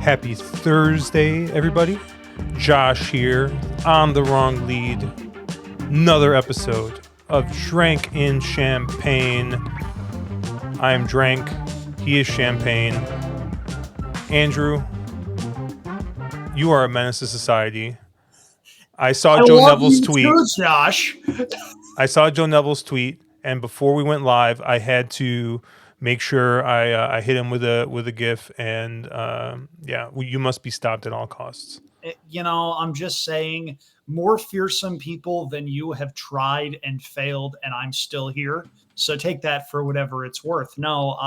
Happy Thursday, everybody. Josh here on the wrong lead. Another episode of Drank in Champagne. I am Drank. He is Champagne. Andrew, you are a menace to society. I saw Joe Neville's tweet. Too, Josh. I saw Joe Neville's tweet, and before we went live, I had to make sure I hit him with a GIF, and you must be stopped at all costs. I'm just saying, more fearsome people than you have tried and failed, and I'm still here. So take that for whatever it's worth. No,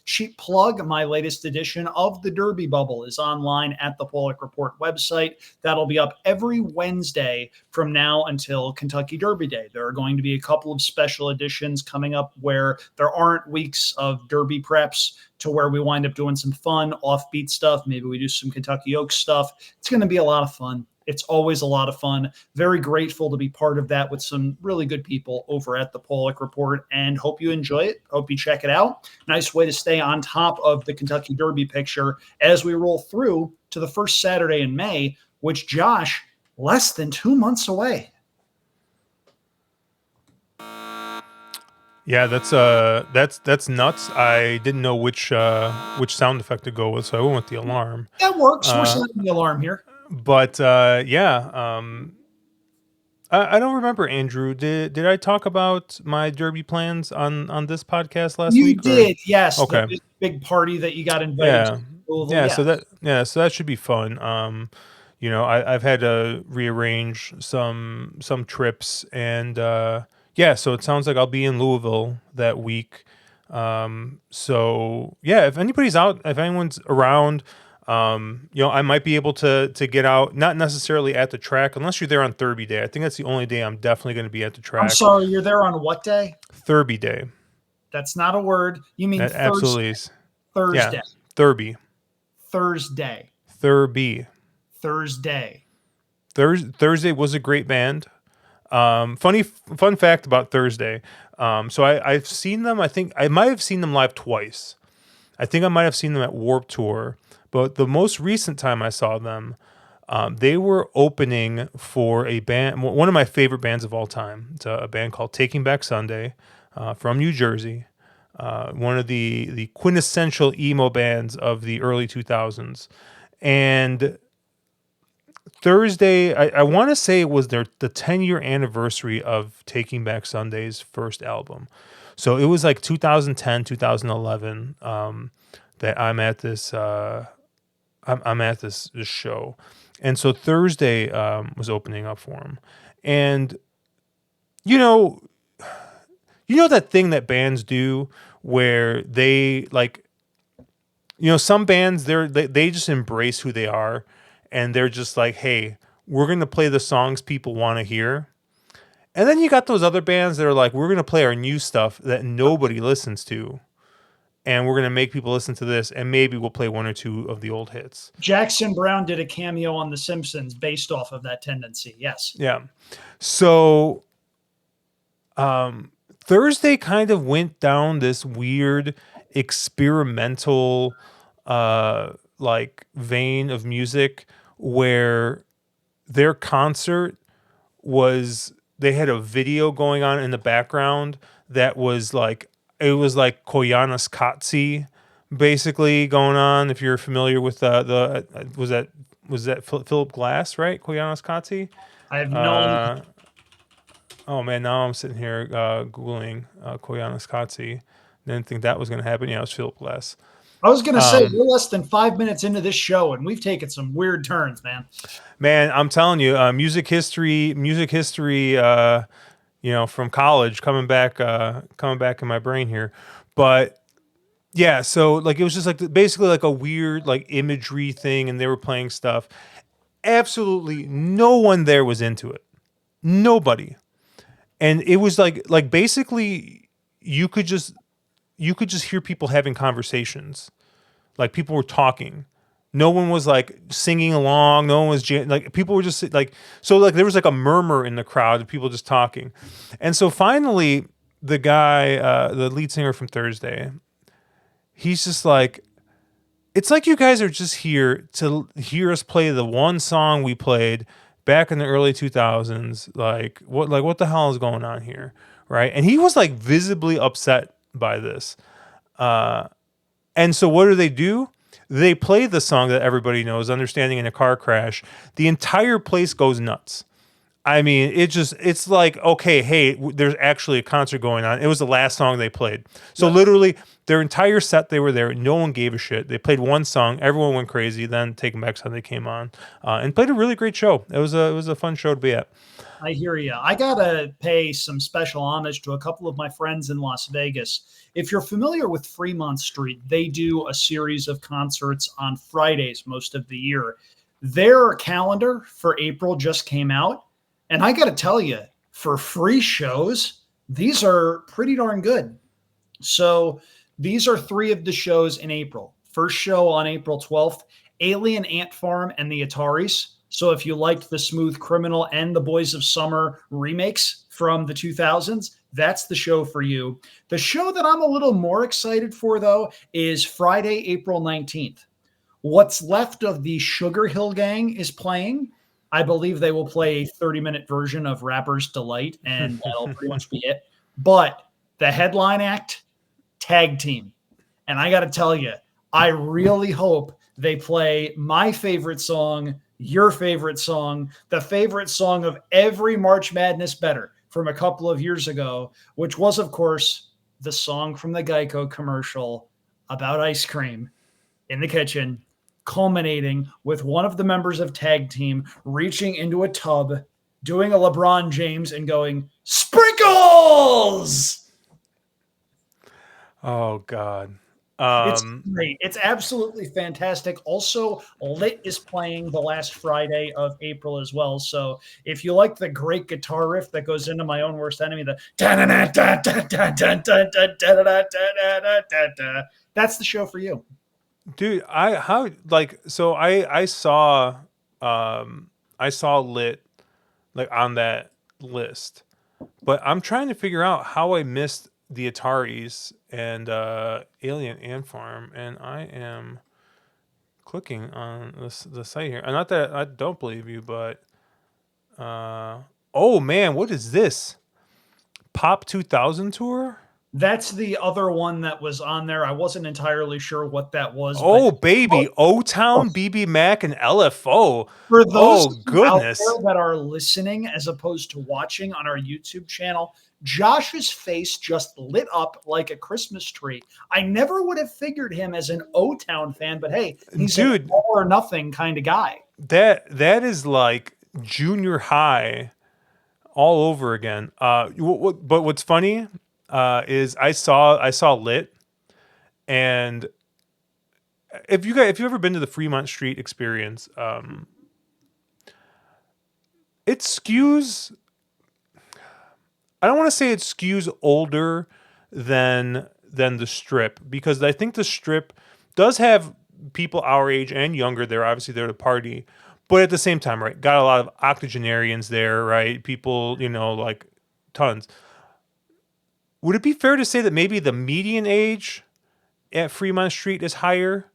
cheap plug, my latest edition of the Derby Bubble is online at the Pollock Report website. That'll be up every Wednesday from now until Kentucky Derby Day. There are going to be a couple of special editions coming up where there aren't weeks of Derby preps to where we wind up doing some fun, offbeat stuff. Maybe we do some Kentucky Oaks stuff. It's going to be a lot of fun. It's always a lot of fun. Very grateful to be part of that with some really good people over at the Pollock Report, and hope you enjoy it. Hope you check it out. Nice way to stay on top of the Kentucky Derby picture as we roll through to the first Saturday in May, which, Josh, less than 2 months away. Yeah, that's nuts. I didn't know which sound effect to go with, so I went with the alarm. That works. We're setting the alarm here. But I don't remember, Andrew. Did I talk about my Derby plans on this podcast last week? You did, yes. Okay. The big party that you got invited to. Yeah. So that should be fun. I've had to rearrange some trips, and so it sounds like I'll be in Louisville that week. If anybody's out, if anyone's around, I might be able to get out, not necessarily at the track, unless you're there on Derby Day. I think that's the only day I'm definitely going to be at the track. I'm sorry, you're there on what day? Derby Day. That's not a word. You mean Thursday? Absolutely is. Thursday. Yeah, Derby. Thursday. Derby. Thursday. Thursday was a great band. Fun fact about Thursday. So I've seen them. I think I might have seen them live twice. I think I might have seen them at Warped Tour. But the most recent time I saw them, they were opening for a band, one of my favorite bands of all time. It's a band called Taking Back Sunday from New Jersey, one of the quintessential emo bands of the early 2000s. And Thursday, I want to say it was the 10-year anniversary of Taking Back Sunday's first album. So it was like 2010, 2011 that I'm at this... I'm at this show, and so Thursday was opening up for him, and you know that thing that bands do where they some bands they just embrace who they are, and they're just like, hey, we're gonna play the songs people want to hear, and then you got those other bands that are like, we're gonna play our new stuff that nobody listens to. And we're going to make people listen to this, and maybe we'll play one or two of the old hits. Jackson Browne did a cameo on The Simpsons based off of that tendency, yes. Yeah. So Thursday kind of went down this weird experimental vein of music where their concert was, they had a video going on in the background that was like, it was like Koyanis Katsi basically going on. If you're familiar with was that Philip Glass, right? Koyanis Katsi? I have no oh man, now I'm sitting here Googling Koyanis Katsi. Didn't think that was going to happen. Yeah, it was Philip Glass. I was going to say, we're less than 5 minutes into this show, and we've taken some weird turns, man. Man, I'm telling you, music history, from college coming back in my brain here. But yeah, so like it was just like basically like a weird like imagery thing, and they were playing stuff. Absolutely no one there was into it. Nobody. And it was like basically you could just hear people having conversations. Like people were talking. No one was like singing along. No one was people were just like, so like there was like a murmur in the crowd of people just talking. And so finally the guy, the lead singer from Thursday, he's just like, It's like you guys are just here to hear us play the one song we played back in the early 2000s. Like what the hell is going on here, right? And he was like visibly upset by this. And so what do? They play the song that everybody knows, Understanding in a Car Crash. The entire place goes nuts. I mean, it's like, okay, hey, there's actually a concert going on. It was the last song they played. So Yep. literally their entire set, they were there. No one gave a shit. They played one song. Everyone went crazy. Then Taking Back Sunday came on and played a really great show. It was a fun show to be at. I hear you. I gotta pay some special homage to a couple of my friends in Las Vegas. If you're familiar with Fremont Street, they do a series of concerts on Fridays most of the year. Their calendar for April just came out, and I gotta tell you, for free shows, these are pretty darn good. So these are three of the shows in April. First show on April 12th, Alien Ant Farm and the Ataris. So if you liked the Smooth Criminal and the Boys of Summer remakes from the 2000s, that's the show for you. The show that I'm a little more excited for, though, is Friday, April 19th. What's left of the Sugar Hill Gang is playing. I believe they will play a 30-minute version of Rapper's Delight, and that'll pretty much be it. But the headline act, Tag Team. And I got to tell you, I really hope they play my favorite song, your favorite song, the favorite song of every March Madness bettor from a couple of years ago, which was, of course, the song from the Geico commercial about ice cream in the kitchen, culminating with one of the members of Tag Team reaching into a tub, doing a LeBron James and going, "Sprinkles!" Oh God. It's Um, great. It's absolutely fantastic. Also, Lit is playing the last Friday of April as well. So if you like the great guitar riff that goes into My Own Worst Enemy, the that's the show for you. dude, I how like so I saw Lit like on that list. But I'm trying to figure out how I missed the Ataris and Alien Ant Farm, and I am clicking on the site here. And not that I don't believe you, but oh man, what is this? Pop 2000 tour? That's the other one that was on there. I wasn't entirely sure what that was, but Oh baby, O Town, BB Mac, and LFO. for those Oh of you out goodness. there that are listening as opposed to watching on our YouTube channel, Josh's face just lit up like a Christmas tree. I never would have figured him as an O Town fan, but hey, he's an Dude, all or nothing kind of guy. that is like junior high all over again. But what's funny is I saw Lit, and if you've ever been to the Fremont Street experience, it skews. I don't want to say it skews older than the Strip, because I think the Strip does have people our age and younger there. Obviously, they're the party, but at the same time, right? Got a lot of octogenarians there, right? People, like tons. Would it be fair to say that maybe the median age at Fremont Street is higher?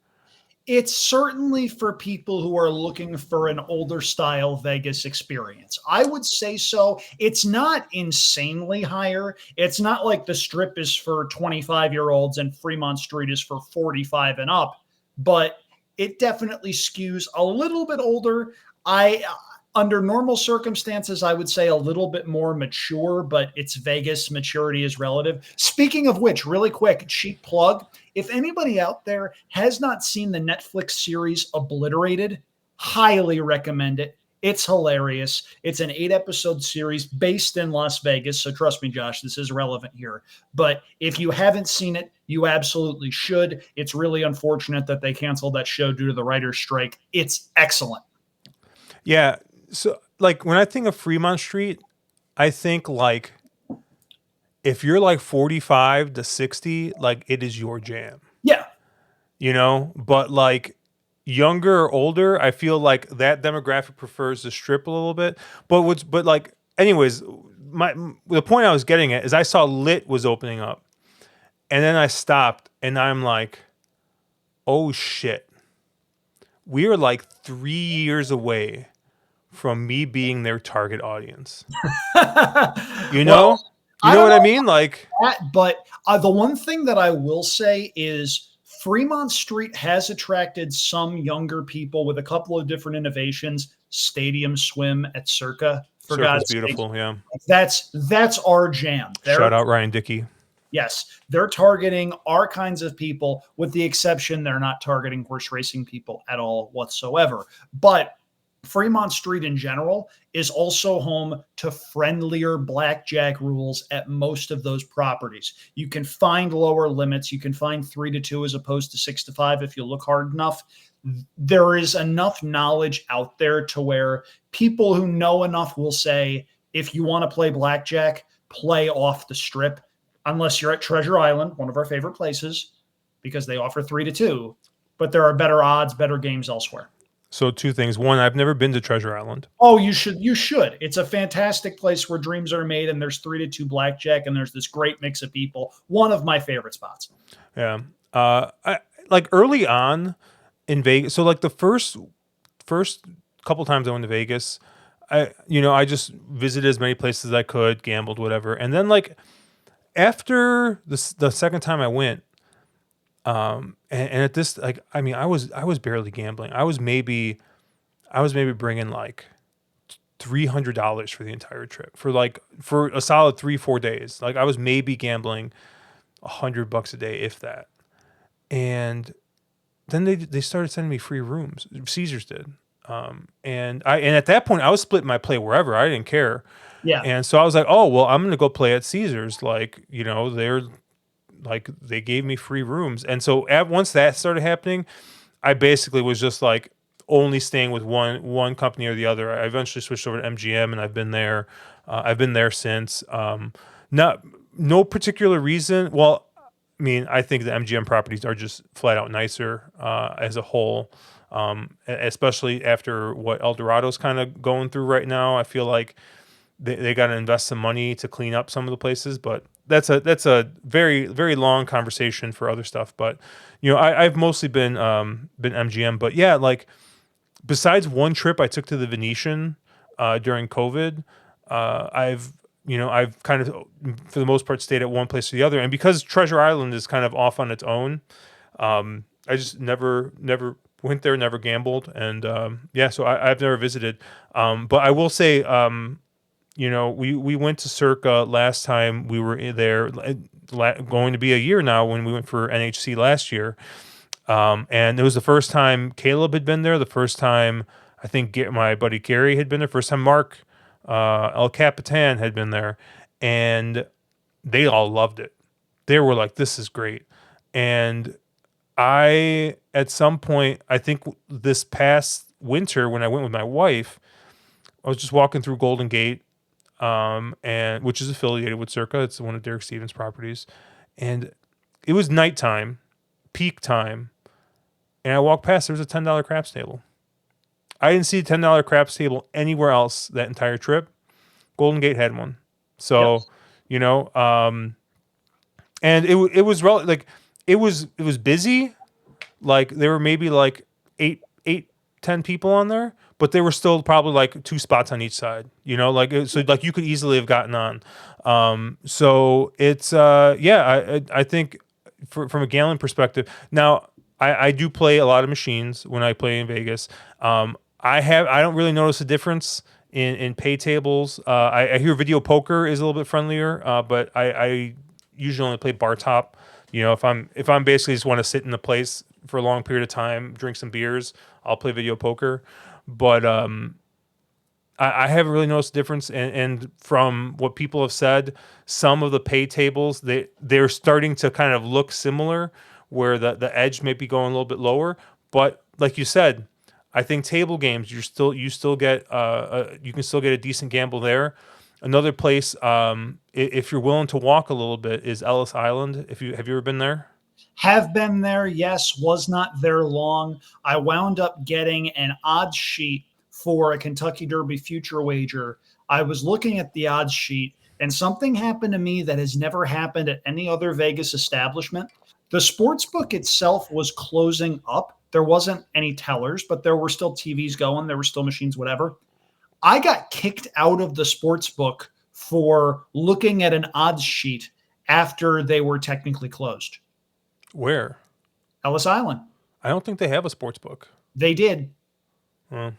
It's certainly for people who are looking for an older style Vegas experience. I would say so. It's not insanely higher. It's not like the Strip is for 25-year-olds and Fremont Street is for 45 and up, but it definitely skews a little bit older. I Under normal circumstances, I would say a little bit more mature, but it's Vegas. Maturity is relative. Speaking of which, really quick, cheap plug. If anybody out there has not seen the Netflix series Obliterated, highly recommend it. It's hilarious. It's an 8-episode series based in Las Vegas. So trust me, Josh, this is relevant here. But if you haven't seen it, you absolutely should. It's really unfortunate that they canceled that show due to the writer's strike. It's excellent. Yeah. So, like, when I think of Fremont Street, I think like if you're like 45 to 60, like it is your jam, Yeah. But like younger or older, I feel like that demographic prefers the Strip a little bit. But like, anyways, the point I was getting at is I saw Lit was opening up, and then I stopped, and I'm like, oh shit, we are like 3 years away from me being their target audience. You Well, know? You I know don't what I know mean? Like, that, but the one thing that I will say is Fremont Street has attracted some younger people with a couple of different innovations. Stadium swim at Circa, for Circle's God's sake. beautiful. Yeah. That's our jam. Shout out Ryan Dickey. Yes, they're targeting our kinds of people, with the exception they're not targeting horse racing people at all whatsoever. But Fremont Street in general is also home to friendlier blackjack rules at most of those properties. You can find lower limits. You can find 3-2 as opposed to 6-5 if you look hard enough. There is enough knowledge out there to where people who know enough will say, if you want to play blackjack, play off the strip, unless you're at Treasure Island, one of our favorite places, because they offer 3-2. But there are better odds, better games elsewhere. So two things. One, I've never been to Treasure Island. Oh, you should. You should. It's a fantastic place where dreams are made, and there's 3-2 blackjack, and there's this great mix of people. One of my favorite spots. Yeah. I like early on in Vegas. So like the first couple times I went to Vegas, I just visited as many places as I could, gambled, whatever. And then like after the second time I went, and at this, like, I mean, I was barely gambling. I was maybe bringing like $300 for the entire trip for a solid 3-4 days. Like I was maybe gambling $100 a day, if that. And then they started sending me free rooms. Caesars did. And at that point I was splitting my play wherever. I didn't care. Yeah. And so I was like, oh well, I'm gonna go play at Caesars. Like, they gave me free rooms. And so once that started happening, I basically was just like only staying with one company or the other. I eventually switched over to MGM, and I've been there. I've been there since. Not No particular reason. Well, I mean, I think the MGM properties are just flat out nicer as a whole, especially after what Eldorado's kind of going through right now. I feel like they got to invest some money to clean up some of the places, but that's a very, very long conversation for other stuff. But I've mostly been MGM. But yeah, like besides one trip I took to the Venetian during COVID, I've kind of for the most part stayed at one place or the other. And because Treasure Island is kind of off on its own, I just never went there, never gambled, and yeah, so I've never visited. But I will say, we went to Circa last time we were there, going to be a year now when we went for NHC last year. And it was the first time Caleb had been there, the first time I think my buddy Gary had been there, first time Mark El Capitan had been there, and they all loved it. They were like, this is great. And at some point, I think this past winter when I went with my wife, I was just walking through Golden Gate, and which is affiliated with Circa. It's one of Derek Stevens' properties, and it was nighttime, peak time, and I walked past. There was a $10 craps table. I didn't see a $10 craps table anywhere else that entire trip. Golden Gate had one, so Yes. And it was like it was busy. Like there were maybe like 10 people on there, but there were still probably like two spots on each side, so like you could easily have gotten on. So it's yeah, I think from a gambling perspective. Now I do play a lot of machines when I play in Vegas. I don't really notice a difference in pay tables. I hear video poker is a little bit friendlier, but I usually only play bar top. If I'm basically just want to sit in the place for a long period of time, drink some beers, I'll play video poker. But I haven't really noticed a difference. And from what people have said, some of the pay tables they're starting to kind of look similar, where the edge may be going a little bit lower. But like you said, I think table games you still get you can still get a decent gamble there. Another place, if you're willing to walk a little bit, is Ellis Island. Have you ever been there? Have been there, yes, was not there long. I wound up getting an odds sheet for a Kentucky Derby future wager. I was looking at the odds sheet, and something happened to me that has never happened at any other Vegas establishment. The sports book itself was closing up There wasn't any tellers, but there were still TVs going. There were still machines, whatever. I got kicked out of the sports book for looking at an odds sheet after they were technically closed. Where? Ellis Island. I don't think they have a sports book. They did. Well,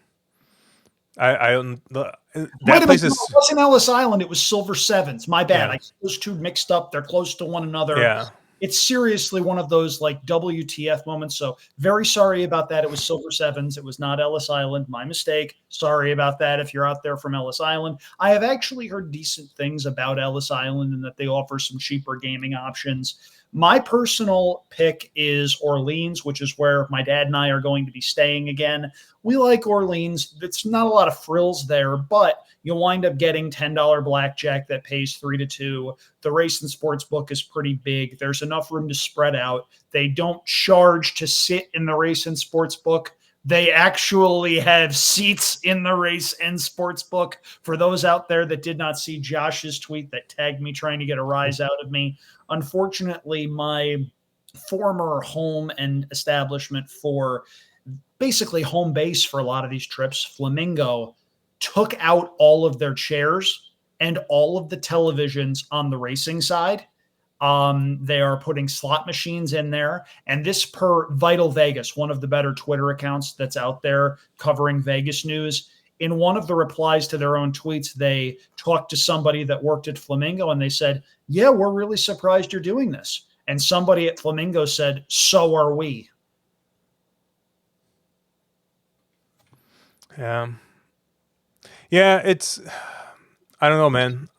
I Wait that a place minute. No, is it wasn't Ellis Island. It was Silver Sevens. My bad. yeah I get those two mixed up. They're close to one another. yeah. It's seriously one of those like WTF moments. So very sorry about that. It was Silver Sevens. It was not Ellis Island. My mistake. Sorry about that. If you're out there from Ellis Island, I have actually heard decent things about Ellis Island and that they offer some cheaper gaming options. My personal pick is Orleans, which is where my dad and I are going to be staying again. We like Orleans. It's not a lot of frills there, but you'll wind up getting $10 blackjack that pays 3-2. The race and sports book is pretty big. There's enough room to spread out. They don't charge to sit in the race and sports book. They actually have seats in the race and sports book. For those out there that did not see Josh's tweet that tagged me trying to get a rise out of me, unfortunately, my former home and establishment for basically home base for a lot of these trips, Flamingo, took out all of their chairs and all of the televisions on the racing side. They are putting slot machines in there. And this per Vital Vegas, one of the better Twitter accounts that's out there covering Vegas news. In one of the replies to their own tweets, they talked to somebody that worked at Flamingo and they said, yeah, we're really surprised you're doing this. And somebody at Flamingo said, so are we. Yeah. Yeah, it's I don't know, man.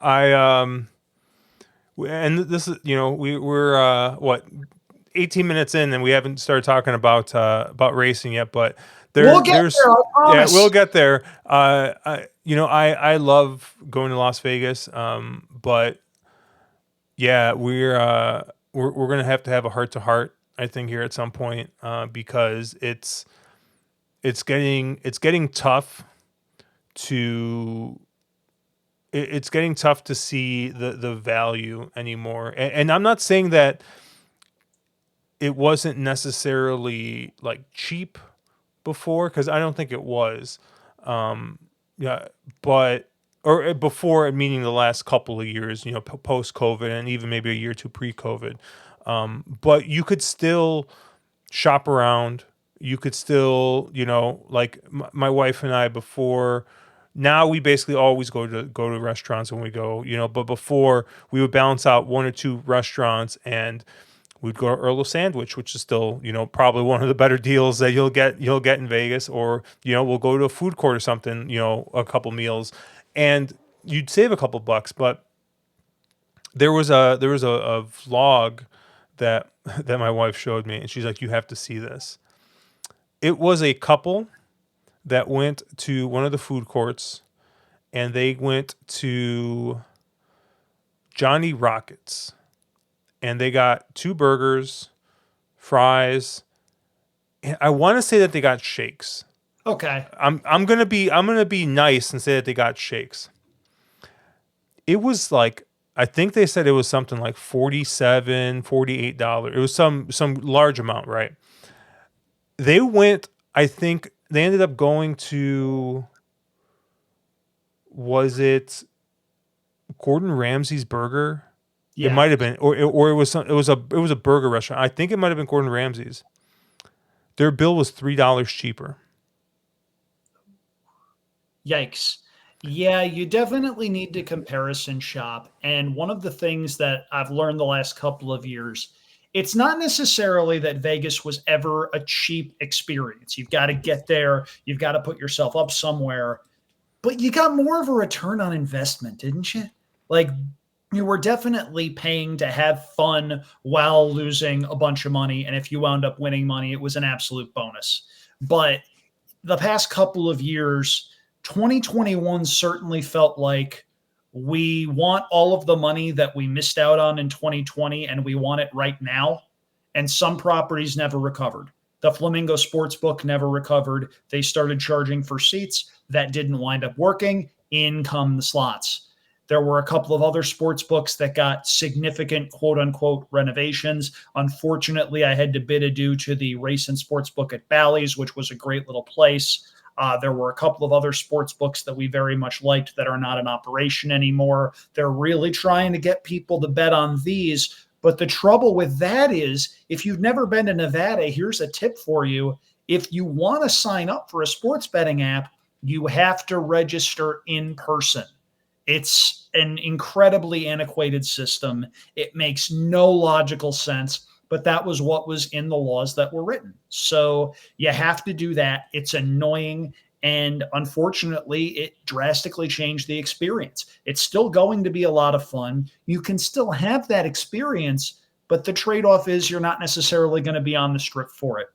And this is, we're what 18 minutes in and we haven't started talking about racing yet, but We'll get there's there, I yeah, promise. we'll get there. I love going to Las Vegas, but yeah, we're gonna have to have a heart to heart, I think, here at some point, because it's getting tough to it's getting tough to see the value anymore. And I'm not saying that it wasn't necessarily like cheap before, because I don't think it was. Yeah, but or before, meaning the last couple of years, post COVID and even maybe a year or two pre COVID. But you could still shop around. You could still, like my wife and I before. Now we basically always go to restaurants when we go, but before we would balance out one or two restaurants and we'd go to Earl of Sandwich, which is still, probably one of the better deals that you'll get in Vegas, or, we'll go to a food court or something, a couple meals, and you'd save a couple bucks. But there was a vlog that my wife showed me, and she's like, you have to see this. It was a couple that went to one of the food courts, and they went to Johnny Rockets, and they got 2 burgers, fries, and I want to say that they got shakes. Okay. I'm gonna be nice and say that they got shakes. It was like, I think they said it was something like $48. It was some large amount, right? They went, I think they ended up going to, was it Gordon Ramsay's burger? Yeah. It might have been, or it was a burger restaurant. I think it might have been Gordon Ramsay's. Their bill was $3 cheaper. Yikes. Yeah, you definitely need to comparison shop. And one of the things that I've learned the last couple of years, it's not necessarily that Vegas was ever a cheap experience. You've got to get there, you've got to put yourself up somewhere, but you got more of a return on investment, didn't you? Like, you were definitely paying to have fun while losing a bunch of money. And if you wound up winning money, it was an absolute bonus. But the past couple of years, 2021 certainly felt like we want all of the money that we missed out on in 2020 and we want it right now. And some properties never recovered. The Flamingo Sportsbook never recovered. They started charging for seats. That didn't wind up working. In come the slots. There were a couple of other sports books that got significant quote unquote renovations. Unfortunately, I had to bid adieu to the race and sports book at Bally's, which was a great little place. There were a couple of other sports books that we very much liked that are not in operation anymore. They're really trying to get people to bet on these. But the trouble with that is, if you've never been to Nevada, here's a tip for you. If you want to sign up for a sports betting app, you have to register in person. It's an incredibly antiquated system. It makes no logical sense, but that was what was in the laws that were written. So you have to do that. It's annoying. And unfortunately, it drastically changed the experience. It's still going to be a lot of fun. You can still have that experience, but the trade off is you're not necessarily going to be on the strip for it.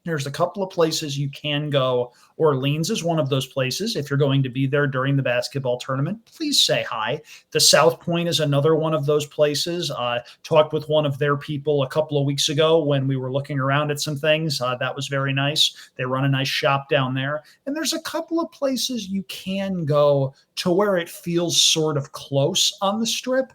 There's a couple of places you can go. Orleans is one of those places. If you're going to be there during the basketball tournament, please say hi. The South Point is another one of those places. Talked with one of their people a couple of weeks ago when we were looking around at some things. That was very nice. They run a nice shop down there. And there's a couple of places you can go to where it feels sort of close on the strip.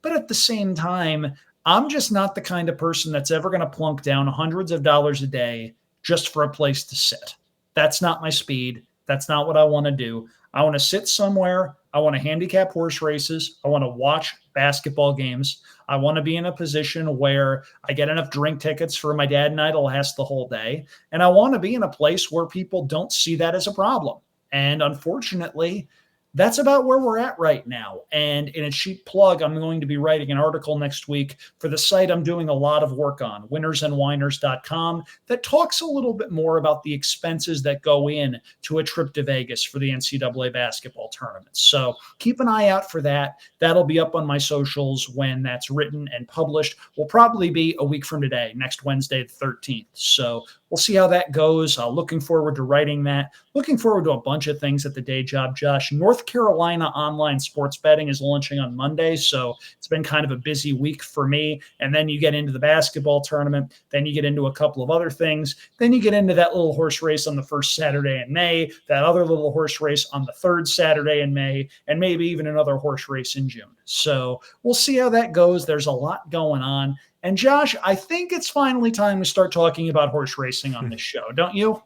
But at the same time, I'm just not the kind of person that's ever going to plunk down hundreds of dollars a day just for a place to sit. That's not my speed. That's not what I want to do. I want to sit somewhere. I want to handicap horse races. I want to watch basketball games. I want to be in a position where I get enough drink tickets for my dad and I to last the whole day. And I want to be in a place where people don't see that as a problem. And unfortunately, that's about where we're at right now. And in a cheap plug, I'm going to be writing an article next week for the site I'm doing a lot of work on, winnersandwhiners.com, that talks a little bit more about the expenses that go in to a trip to Vegas for the NCAA basketball tournament. So keep an eye out for that. That'll be up on my socials when that's written and published. Will probably be a week from today, next Wednesday, the 13th. So we'll see how that goes. Looking forward to writing that. Looking forward to a bunch of things at the day job, Josh. North Carolina online sports betting is launching on Monday, so it's been kind of a busy week for me. And then you get into the basketball tournament. Then you get into a couple of other things. Then you get into that little horse race on the first Saturday in May, that other little horse race on the third Saturday in May, and maybe even another horse race in June. So we'll see how that goes. There's a lot going on. And Josh, I think it's finally time to start talking about horse racing on this show, don't you?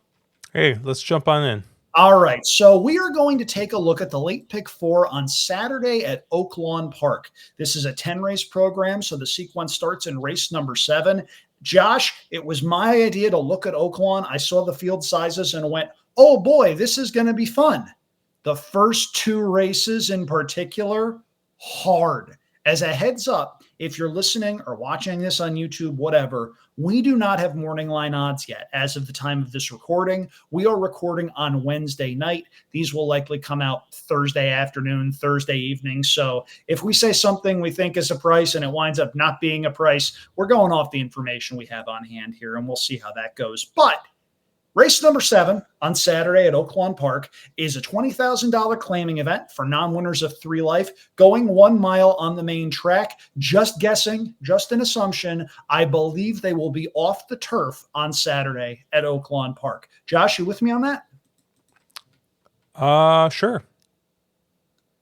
Hey, let's jump on in. All right, so we are going to take a look at the late pick 4 on Saturday at Oaklawn Park. This is a 10-race program, so the sequence starts in race number 7. Josh, it was my idea to look at Oaklawn. I saw the field sizes and went, oh boy, this is going to be fun. The first 2 races in particular, hard. As a heads up, if you're listening or watching this on YouTube, whatever, we do not have morning line odds yet as of the time of this recording. We are recording on Wednesday night. These will likely come out Thursday afternoon, Thursday evening. So if we say something we think is a price and it winds up not being a price, we're going off the information we have on hand here, and we'll see how that goes. But race number 7 on Saturday at Oaklawn Park is a $20,000 claiming event for non-winners of 3 Life, going 1 mile on the main track. Just guessing, just an assumption. I believe they will be off the turf on Saturday at Oaklawn Park. Josh, you with me on that? Sure.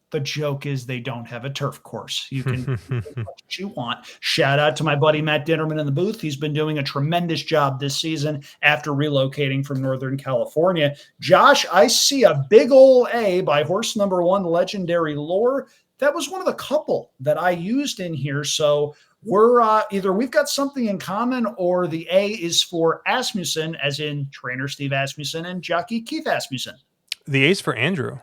The joke is they don't have a turf course. You can do what you want. Shout out to my buddy Matt Dinnerman in the booth. He's been doing a tremendous job this season after relocating from Northern California. Josh, I see a big ol' A by horse number 1, Legendary Lore. That was one of the couple that I used in here. So we're either we've got something in common, or the A is for Asmussen, as in trainer Steve Asmussen and jockey Keith Asmussen. The A's for Andrew.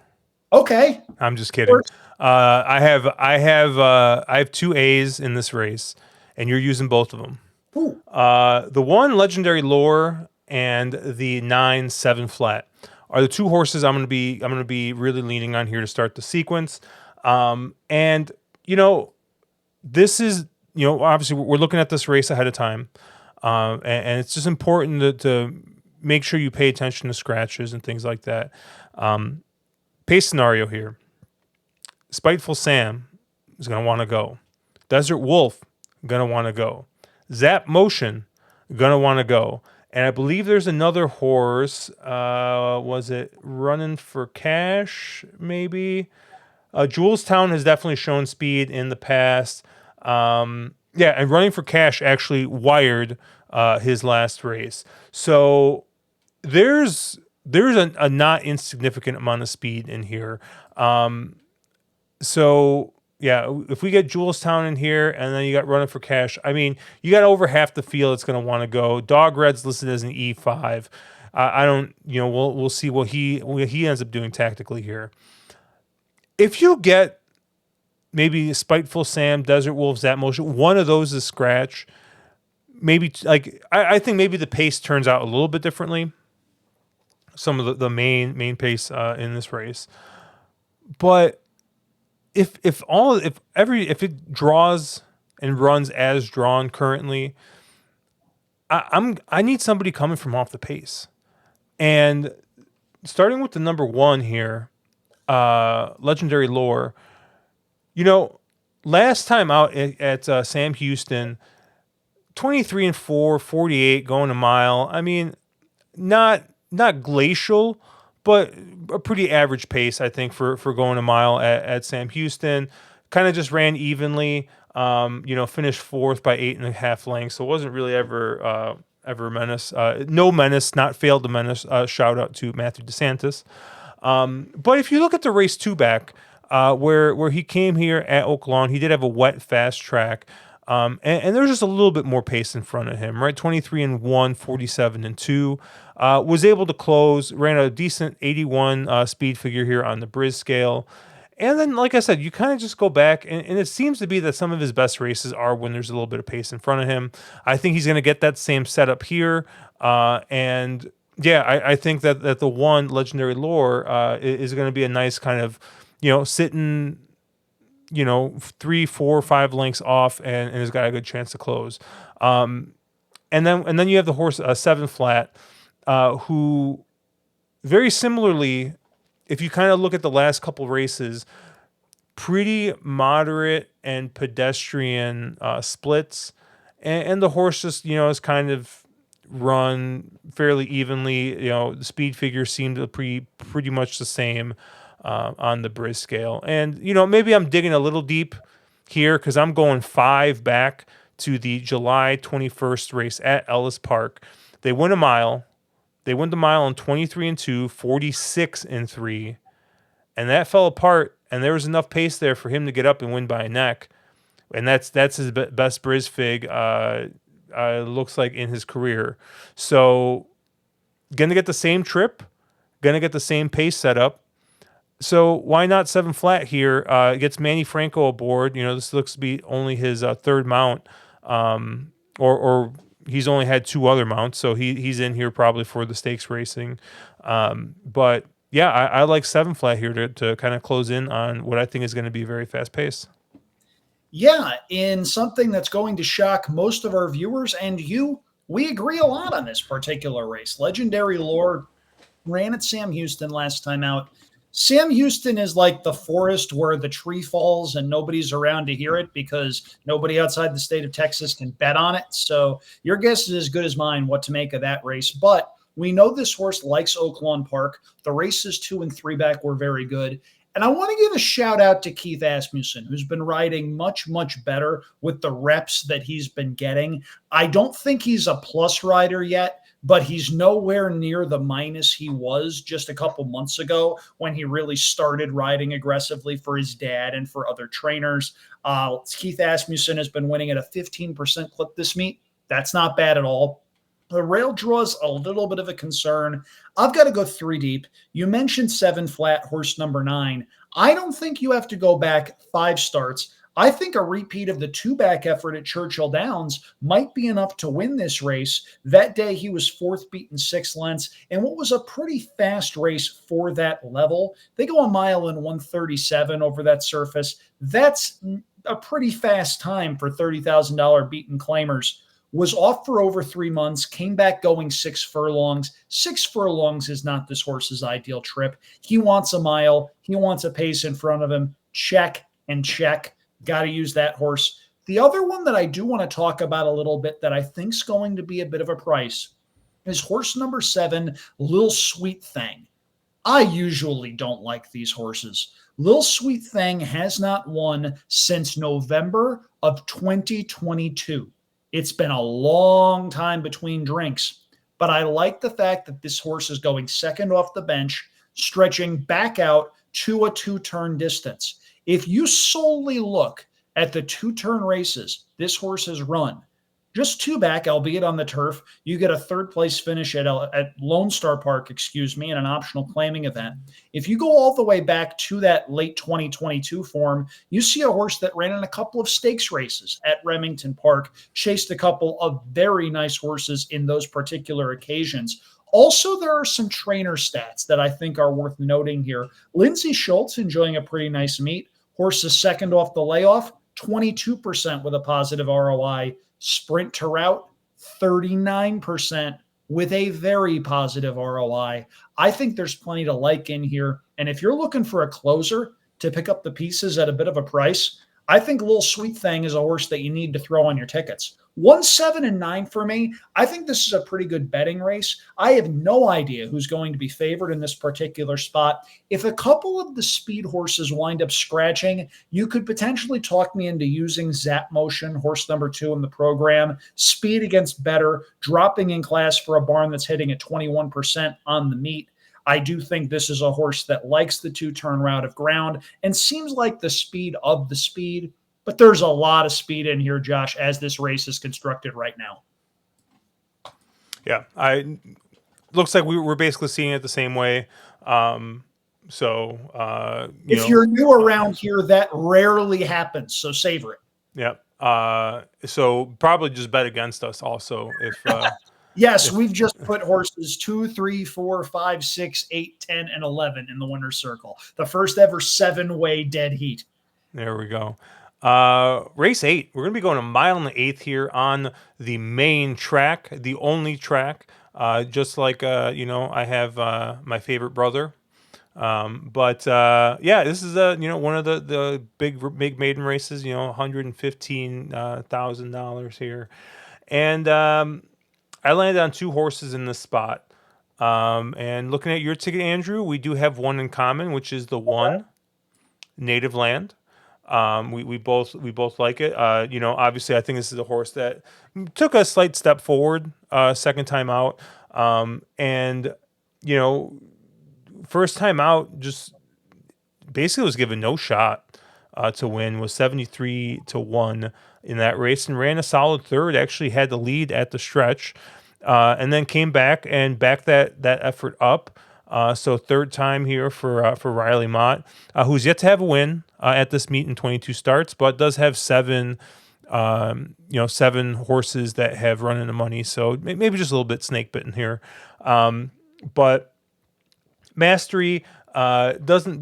Okay. I'm just kidding. I have 2 A's in this race, and you're using both of them. Ooh. The 1 Legendary Lore and the 9 7 Flat are the 2 horses I'm going to be really leaning on here to start the sequence. And this is obviously we're looking at this race ahead of time, and it's just important to make sure you pay attention to scratches and things like that. Pace scenario here. Spiteful Sam is going to want to go. Desert Wolf, going to want to go. Zap Motion, going to want to go. And I believe there's another horse. Was it Running for Cash, maybe? Julestown has definitely shown speed in the past. Yeah, and Running for Cash actually wired his last race. So there's a not insignificant amount of speed in here. So yeah, if we get Julestown in here and then you got Running for Cash, I mean, you got over half the field that's going to want to go. Dog Red's listed as an E5. I don't, we'll see what he ends up doing tactically here. If you get maybe Spiteful Sam, Desert Wolves, that motion, one of those is scratch. Maybe like I think maybe the pace turns out a little bit differently. Some of the main pace in this race, but if it draws and runs as drawn currently, I need somebody coming from off the pace. And starting with the number one here, Legendary Lore. You know, last time out at Sam Houston, 23 and 4, 48 going a mile. I mean, not glacial, but a pretty average pace, I think, for going a mile at Sam Houston. Kind of just ran evenly. Finished fourth by 8.5 lengths. So it wasn't really ever a menace. No menace, not failed to menace. Shout out to Matthew DeSantis. But if you look at the race two back, where he came here at Oaklawn, he did have a wet fast track. And there's just a little bit more pace in front of him, right? 23 and 1, 47 and 2. Was able to close, ran a decent 81 speed figure here on the Briz scale. And then, like I said, you kind of just go back, and it seems to be that some of his best races are when there's a little bit of pace in front of him. I think he's going to get that same setup here. And yeah, I think that the one Legendary Lore is going to be a nice kind of, sitting 3, 4, 5 lengths off and has got a good chance to close. And then you have the horse Seven Flat, who very similarly, if you kind of look at the last couple races, pretty moderate and pedestrian splits, and the horse just is kind of run fairly evenly. The speed figures seem to be pretty much the same on the Briz scale. And, maybe I'm digging a little deep here because I'm going 5 back to the July 21st race at Ellis Park. They win a mile. They win the mile in 23 and 2, 46 and 3. And that fell apart, and there was enough pace there for him to get up and win by a neck. And that's his best Briz fig, looks like, in his career. So, going to get the same trip, going to get the same pace setup. So why not Seven Flat here? Gets Manny Franco aboard. This looks to be only his third mount, or he's only had 2 other mounts, so he's in here probably for the stakes racing. But yeah, I like Seven Flat here to kind of close in on what I think is going to be a very fast pace. Yeah, in something that's going to shock most of our viewers and you, we agree a lot on this particular race. Legendary Lore ran at Sam Houston last time out. Sam Houston is like the forest where the tree falls and nobody's around to hear it because nobody outside the state of Texas can bet on it. So your guess is as good as mine what to make of that race. But we know this horse likes Oaklawn Park. The races 2 and 3 back were very good. And I want to give a shout out to Keith Asmussen, who's been riding much, much better with the reps that he's been getting. I don't think he's a plus rider yet, but he's nowhere near the minus he was just a couple months ago when he really started riding aggressively for his dad and for other trainers. Keith Asmussen has been winning at a 15% clip this meet. That's not bad at all. The rail draw's a little bit of a concern. I've got to go 3 deep. You mentioned Seven Flat, horse number 9. I don't think you have to go back 5 starts. I think a repeat of the 2-back effort at Churchill Downs might be enough to win this race. That day, he was 4th, beaten 6 lengths, and what was a pretty fast race for that level. They go a mile in 137 over that surface. That's a pretty fast time for $30,000 beaten claimers. Was off for over 3 months, came back going 6 furlongs. 6 furlongs is not this horse's ideal trip. He wants a mile. He wants a pace in front of him. Check and check. Got to use that horse. The other one that I do want to talk about a little bit that I think is going to be a bit of a price is horse number 7, Lil Sweet Thing. I usually don't like these horses. Lil Sweet Thing has not won since November of 2022. It's been a long time between drinks, but I like the fact that this horse is going second off the bench, stretching back out to a two-turn distance. If you solely look at the two-turn races this horse has run, just two back, albeit on the turf. You get a third place finish at Lone Star Park, in an optional claiming event. If you go all the way back to that late 2022 form, you see a horse that ran in a couple of stakes races at Remington Park, chased a couple of very nice horses in those particular occasions. Also, there are some trainer stats that I think are worth noting here. Lindsay Schultz enjoying a pretty nice meet. Horse is second off the layoff, 22% with a positive ROI. Sprint to route, 39% with a very positive ROI. I think there's plenty to like in here. And if you're looking for a closer to pick up the pieces at a bit of a price, I think Little Sweet Thing is a horse that you need to throw on your tickets. 1, 7, and 9 for me. I think this is a pretty good betting race. I have no idea who's going to be favored in this particular spot. If a couple of the speed horses wind up scratching, you could potentially talk me into using Zap Motion, horse number 2 in the program. Speed against better, dropping in class for a barn that's hitting at 21% on the meet. I do think this is a horse that likes the two-turn route of ground and seems like the speed of the speed. But there's a lot of speed in here, Josh, as this race is constructed right now. Yeah, I looks like we're basically seeing it the same way. If you're new around here, that rarely happens, so savor it. Yeah. So probably just bet against us also if yes, we've just put horses 2, 3, 4, 5, 6, 8, 10, and 11 in the winner's circle. The first ever 7-way dead heat. There we go. Race 8. We're going to be going a mile and the eighth here on the main track, the only track. Just like I have my favorite brother. Yeah, this is one of the big maiden races. $115,000 here, and I landed on 2 horses in this spot. And looking at your ticket, Andrew, we do have one in common, which is the one Native Land. We both like it. Obviously, I think this is a horse that took a slight step forward second time out, and first time out just basically was given no shot to win. Was 73-1 in that race and ran a solid third. Actually had the lead at the stretch, and then came back and backed that effort up. So third time here for Riley Mott, who's yet to have a win at this meet in 22 starts, but does have 7 horses that have run into money. So maybe just a little bit snake bitten here. But Mastery doesn't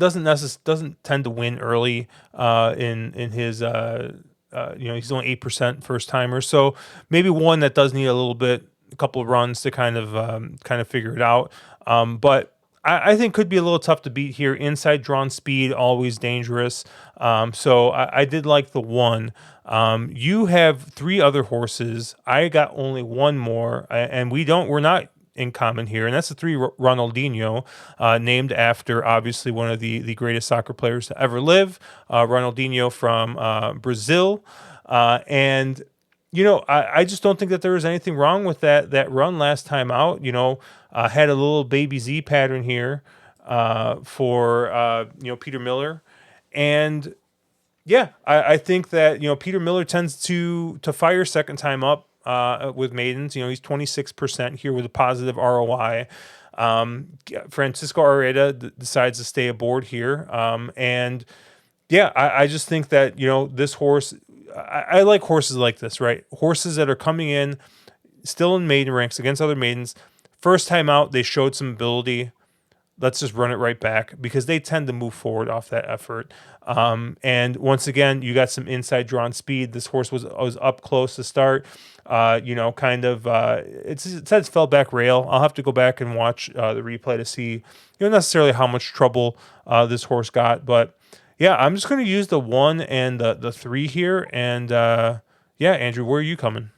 tend to win early in his he's only 8% first timer. So maybe one that does need a couple of runs to kind of figure it out. But I think could be a little tough to beat here. Inside drawn speed, always dangerous. So I did like the one. You have 3 other horses. I got only one more, and we're not in common here, and that's the 3 Ronaldinho, named after obviously one of the greatest soccer players to ever live, Ronaldinho from Brazil. And I just don't think that there was anything wrong with that run last time out. Had a little baby Z pattern here for Peter Miller, and yeah, I think that Peter Miller tends to fire second time up with maidens. He's 26% here with a positive ROI. Francisco Areta decides to stay aboard here, and yeah, I just think that this horse. I like horses like this, right? Horses that are coming in still in maiden ranks against other maidens. First time out, they showed some ability. Let's just run it right back because they tend to move forward off that effort. And once again, you got some inside drawn speed. This horse was up close to start. It says fell back rail. I'll have to go back and watch the replay to see necessarily how much trouble this horse got, but. Yeah, I'm just going to use the 1 and the 3 here. And yeah, Andrew, where are you coming?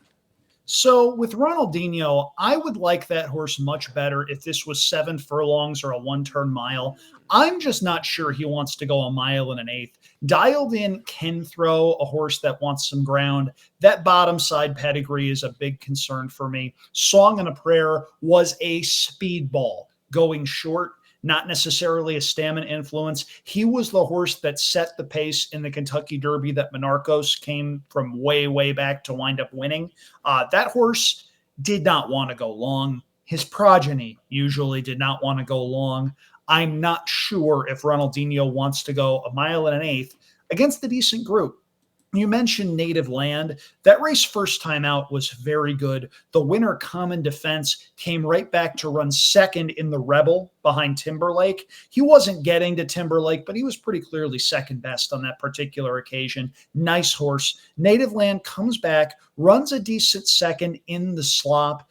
So with Ronaldinho, I would like that horse much better if this was 7 furlongs or a 1 turn mile. I'm just not sure he wants to go a mile and an eighth. Dialed in can throw a horse that wants some ground. That bottom side pedigree is a big concern for me. Song and a Prayer was a speedball going short, not necessarily a stamina influence. He was the horse that set the pace in the Kentucky Derby that Monarchos came from way, way back to wind up winning. That horse did not want to go long. His progeny usually did not want to go long. I'm not sure if Ronaldinho wants to go a mile and an eighth against the decent group. You mentioned Native Land. That race first time out was very good. The winner, Common Defense, came right back to run second in the Rebel behind Timberlake. He wasn't getting to Timberlake, but he was pretty clearly second best on that particular occasion. Nice horse. Native Land comes back, runs a decent second in the slop.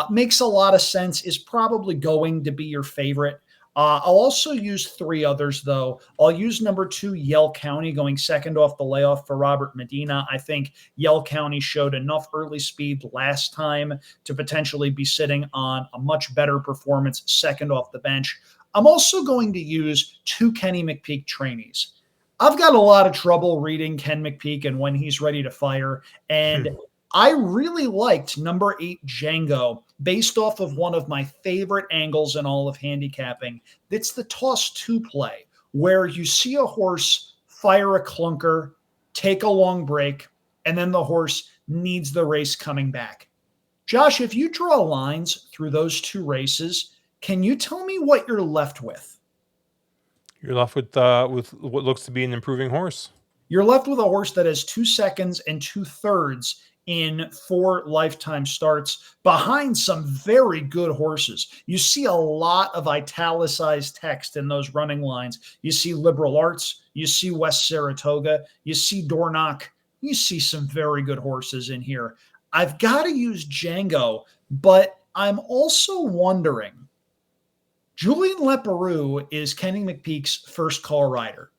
Makes a lot of sense, is probably going to be your favorite. I'll also use 3 others, though. I'll use number 2, Yell County, going second off the layoff for Robert Medina. I think Yell County showed enough early speed last time to potentially be sitting on a much better performance second off the bench. I'm also going to use 2 Kenny McPeek trainees. I've got a lot of trouble reading Ken McPeek and when he's ready to fire. And I really liked number 8, Django, based off of one of my favorite angles in all of handicapping. It's the toss 2 play, where you see a horse fire a clunker, take a long break, and then the horse needs the race coming back. Josh, if you draw lines through those 2 races, can you tell me what you're left with? You're left with what looks to be an improving horse. You're left with a horse that has 2 seconds and 2/3 in 4 lifetime starts behind some very good horses. You see a lot of italicized text in those running lines. You see Liberal Arts, you see West Saratoga, you see Dornock, you see some very good horses in here. I've got to use Django, but I'm also wondering, Julian Leparoux is Kenny McPeek's first call rider.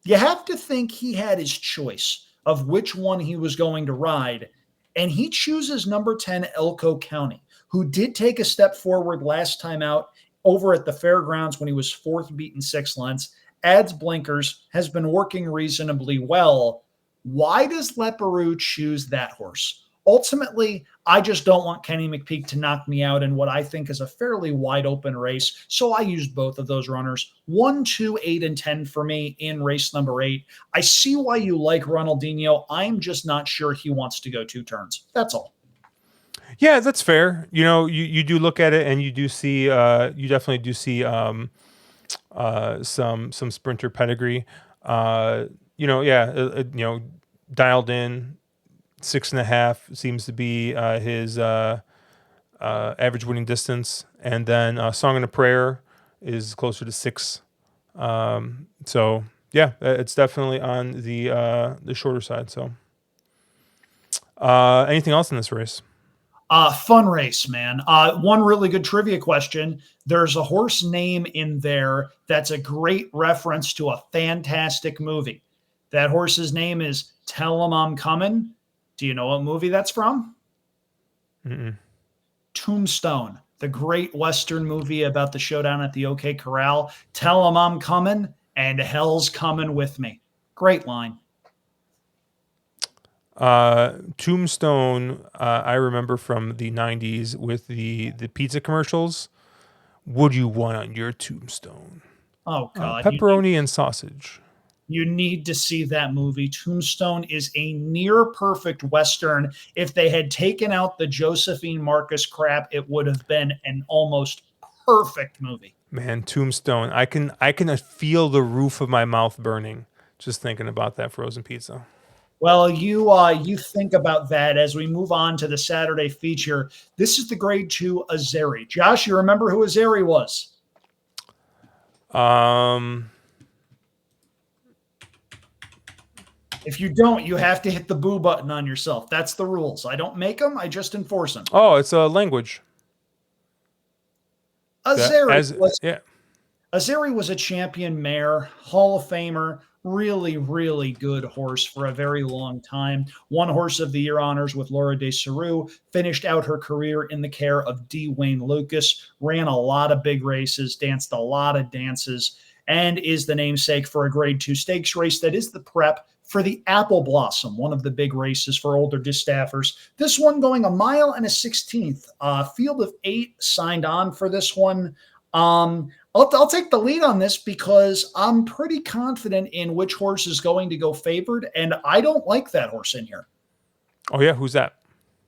You have to think he had his choice of which one he was going to ride, and he chooses number 10, Elko County, who did take a step forward last time out over at the fairgrounds when he was 4th beaten 6 lengths, adds blinkers, has been working reasonably well. Why does Leparoux choose that horse? Ultimately, I just don't want Kenny McPeek to knock me out in what I think is a fairly wide open race. So I used both of those runners, 1, 2, 8, and 10 for me in race number 8. I see why you like Ronaldinho. I'm just not sure he wants to go 2 turns. That's all. Yeah, that's fair. You do look at it and you do see, you definitely do see some sprinter pedigree. Dialed in 6.5 seems to be his average winning distance, and then Song and a Prayer is closer to 6. So yeah, it's definitely on the shorter side. So anything else in this race? Fun race, man. One really good trivia question. There's a horse name in there that's a great reference to a fantastic movie. That horse's name is Tell 'em I'm Coming. Do you know what movie that's from? Mm-mm. Tombstone, the great Western movie about the showdown at the OK Corral. Tell 'em I'm coming and hell's coming with me. Great line. Tombstone, I remember from the 90s with the pizza commercials. What do you want on your tombstone? Oh, God. Pepperoni and sausage. You need to see that movie. Tombstone is a near perfect Western. If they had taken out the Josephine Marcus crap, it would have been an almost perfect movie. Man, Tombstone. I can feel the roof of my mouth burning just thinking about that frozen pizza. Well, you think about that as we move on to the Saturday feature. This is the Grade 2 Azeri. Josh, you remember who Azeri was? If you don't, you have to hit the boo button on yourself. That's the rules. I don't make them. I just enforce them. Oh, it's a language. Azeri was a champion mare, Hall of Famer, Really, really good horse for a very long time. Won Horse of the Year honors with Laura de Saru, finished out her career in the care of D. Wayne Lucas, ran a lot of big races, danced a lot of dances, and is the namesake for a Grade 2 stakes race that is the prep for the Apple Blossom, one of the big races for older distaffers. This one going a mile and a 16th. Field of 8 signed on for this one. I'll take the lead on this because I'm pretty confident in which horse is going to go favored, and I don't like that horse in here. Oh yeah, who's that?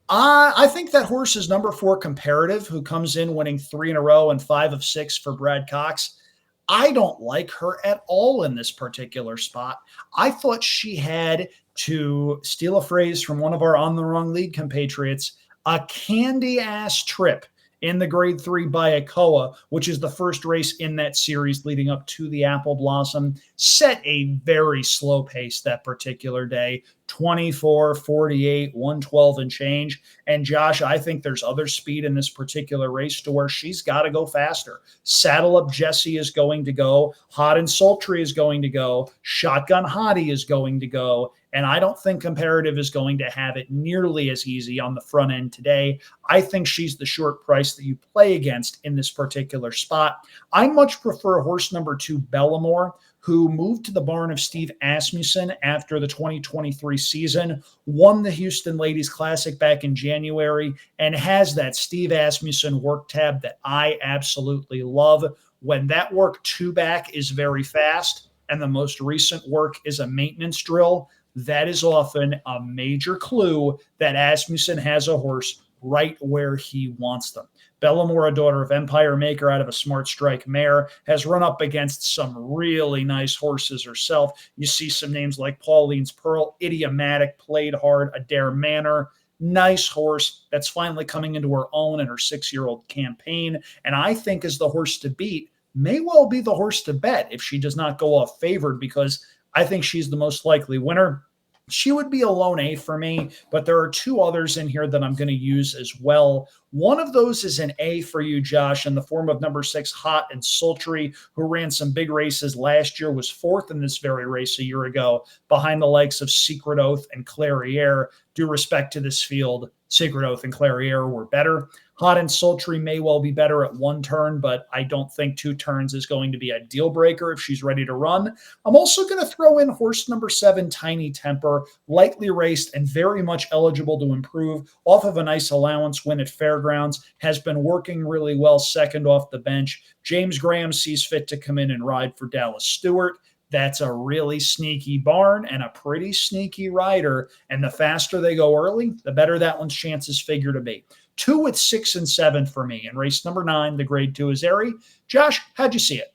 I think that horse is number 4 Comparative, who comes in winning 3 in a row and 5 of 6 for Brad Cox. I don't like her at all in this particular spot. I thought she had, to steal a phrase from one of our On the Wrong League compatriots, a candy ass trip in the Grade 3 Bayakoa, which is the first race in that series leading up to the Apple Blossom. Set a very slow pace that particular day, 24, 48, 112 and change. And Josh, I think there's other speed in this particular race to where she's got to go faster. Saddle Up Jesse is going to go. Hot and Sultry is going to go. Shotgun Hottie is going to go. And I don't think Comparative is going to have it nearly as easy on the front end today. I think she's the short price that you play against in this particular spot. I much prefer horse number 2, Bellamore, who moved to the barn of Steve Asmussen after the 2023 season, won the Houston Ladies Classic back in January, and has that Steve Asmussen work tab that I absolutely love. When that work 2 back is very fast, and the most recent work is a maintenance drill, that is often a major clue that Asmussen has a horse right where he wants them. Bellamore, a daughter of Empire Maker out of a Smart Strike mare, has run up against some really nice horses herself. You see some names like Pauline's Pearl, Idiomatic, Played Hard, Adair Manor. Nice horse that's finally coming into her own in her 6-year-old campaign. And I think is the horse to beat, may well be the horse to bet if she does not go off favored, because I think she's the most likely winner. She would be a lone A for me, but there are 2 others in here that I'm going to use as well. One of those is an A for you, Josh, in the form of number 6, Hot and Sultry, who ran some big races last year, was 4th in this very race a year ago, behind the likes of Secret Oath and Clairiere. Due respect to this field, Secret Oath and Clairiere were better. Hot and Sultry may well be better at 1 turn, but I don't think 2 turns is going to be a deal breaker if she's ready to run. I'm also going to throw in horse number 7, Tiny Temper, lightly raced and very much eligible to improve off of a nice allowance win at Fairgrounds, has been working really well second off the bench. James Graham sees fit to come in and ride for Dallas Stewart. That's a really sneaky barn and a pretty sneaky rider. And the faster they go early, the better that one's chances figure to be. 2 with 6 and 7 for me. In race number 9, the Grade 2 is Airy. Josh, how'd you see it?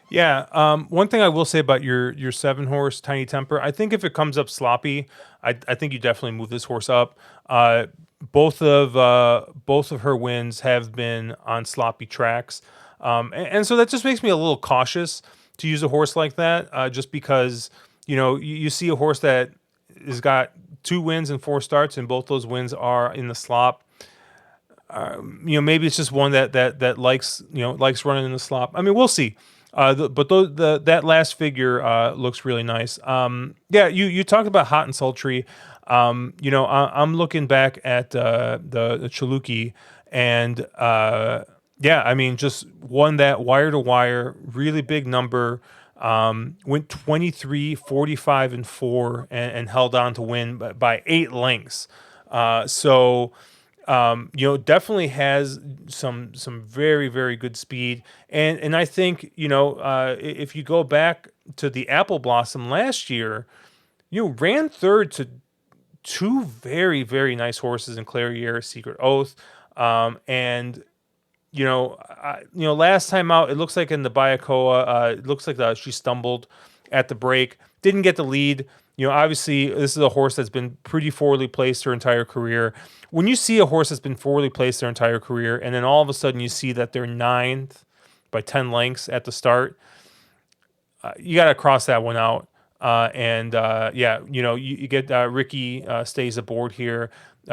Yeah. One thing I will say about your 7 horse Tiny Temper, I think if it comes up sloppy, I think you definitely move this horse up. Both of her wins have been on sloppy tracks, and so that just makes me a little cautious to use a horse like that, just because you see a horse that has got 2 wins and 4 starts, and both those wins are in the slop. Maybe it's just one that likes running in the slop. I mean, we'll see. That last figure looks really nice. Yeah, you talked about Hot and Sultry. I'm looking back at the Chaluki, and yeah, I mean, just won that wire to wire, really big number. Went 23, 45, and 4, and held on to win by 8 lengths. So definitely has some very very good speed, and I think if you go back to the Apple Blossom last year, ran third to 2 very very nice horses in Clairiere, Secret Oath, and last time out, it looks like in the Bayakoa, it looks like she stumbled at the break, didn't get the lead. Obviously, this is a horse that's been pretty forwardly placed her entire career. When you see a horse that's been forwardly placed their entire career, and then all of a sudden you see that they're 9th by 10 lengths at the start, you got to cross that one out. And yeah, you get Ricky stays aboard here.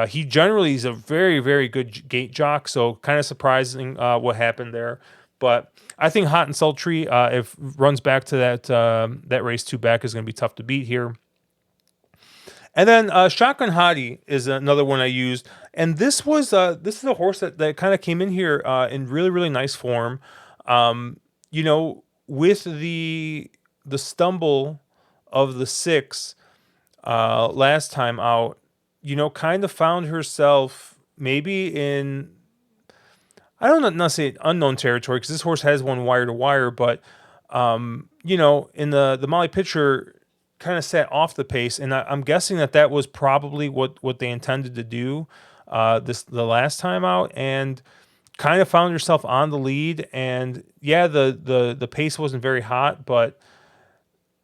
He generally is a very, very good gate jock, so kind of surprising what happened there. But I think Hot and Sultry, if runs back to that race two back, is going to be tough to beat here. And then Shotgun Hottie is another one I used, and this is a horse that kind of came in here in really nice form. With the stumble of the six last time out, kind of found herself maybe in, I don't not say unknown territory because this horse has won wire to wire, but in the Molly Pitcher kind of set off the pace, and I'm guessing that was probably what they intended to do the last time out, and kind of found herself on the lead, and yeah, the pace wasn't very hot, but